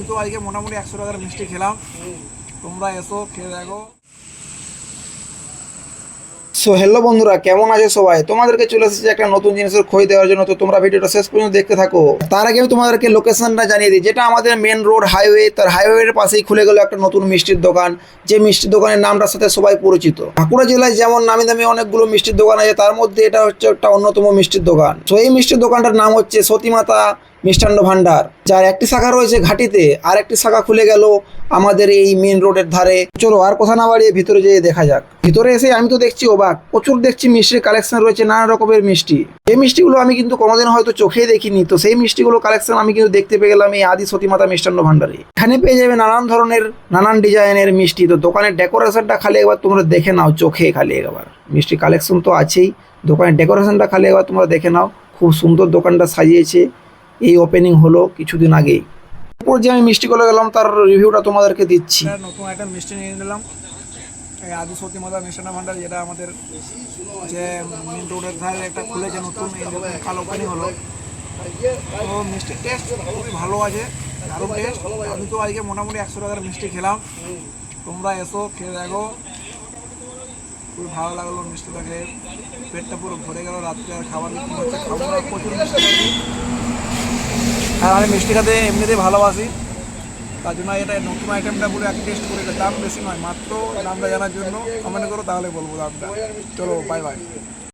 আমি তো আজকে মোটামুটি 100 টাকার মিষ্টি খেলাম। তোমরা এসো খেয়ে দেখো। সো হ্যালো বন্ধুরা, কেমন আছে সবাই? তোমাদেরকে চলে এসেছি একটা নতুন জিনিসের খোঁজ দেওয়ার জন্য। তো তোমরা ভিডিওটা শেষ পর্যন্ত দেখতে থাকো। তার আগে আমি তোমাদেরকে লোকেশনটা জানিয়ে দিই, যেটা আমাদের মেন রোড হাইওয়ে, তার হাইওয়ের পাশেই খুলে গেল একটা নতুন মিষ্টির দোকান। যে মিষ্টির দোকানের নামটার সাথে সবাই পরিচিত। বাঁকুড়া জেলায় যেমন নামি দামি অনেকগুলো মিষ্টির দোকান আছে, তার মধ্যে এটা হচ্ছে একটা অন্যতম মিষ্টির দোকান। তো এই মিষ্টির দোকানটার নাম হচ্ছে সতীমাতা মিষ্টান্ন ভান্ডার, যার একটি শাখা রয়েছে ঘাটিতে, আর একটি শাখা খুলে গেল আমাদের এই মেন রোডের ধারে। চলো আর কথা না বাড়িয়ে ভিতরে যেয়ে দেখা যাক। ভিতরে এসে আমি তো দেখছি অবাক, প্রচুর দেখছি মিষ্টির কালেকশন রয়েছে, নানা রকমের মিষ্টি। এই মিষ্টিগুলো আমি কিন্তু কোনোদিন হয়তো চোখেই দেখিনি। তো সেই মিষ্টিগুলো কালেকশন আমি কিন্তু দেখতে পেয়ে গেলাম এই আদি সতীমাতা মিষ্টান্ন ভান্ডারে। এখানে পেয়ে যাবে নানান ধরনের নানান ডিজাইনের মিষ্টি। তো দোকানের ডেকোরেশনটা খালি একবার তোমরা দেখে নাও, চোখে খালি একবার। মিষ্টি কালেকশন তো আছেই, দোকানের ডেকোরেশনটা খালি একবার তোমরা দেখে নাও। খুব সুন্দর দোকানটা সাজিয়েছে। এই ওপেনিং হলো কিছুদিন আগেই। এরপর যে আমি মিষ্টিগুলো গেলাম তার রিভিউটা তোমাদেরকে দিচ্ছি। একটা নতুন একটা মিষ্টি নিয়ে নিলাম, এই আদি সতীমাতা মিষ্টান্ন ভান্ডার, যেটা আমাদের যে মেন রোডের ধারে একটা খুলেছে নতুন, এই নতুন কাল ওপেনিং হলো। তো মিষ্টির টেস্ট খুবই ভালো আছে, দারুণ টেস্ট। আমি তো আজকে মোটামুটি 100 টাকার মিষ্টি খেলাম। তোমরা এসো খেয়ে দেখো। খুবই ভালো লাগলো মিষ্টিটা খেয়ে, পেটটা পুরো ভরে গেল। রাত্রে আর খাবার হচ্ছে খাবো না, প্রচুর মিষ্টি খাচ্ছি। আর আমি মিষ্টি খেতে এমনিতেই ভালোবাসি, তার জন্য এটা নতুন আইটেমটা পুরো এক টেস্ট করে। দাম বেশি নয়, মাত্র দামটা জানার জন্য কমেন্ট করো, তাহলে বলবো দামটা। চলো বাই বাই।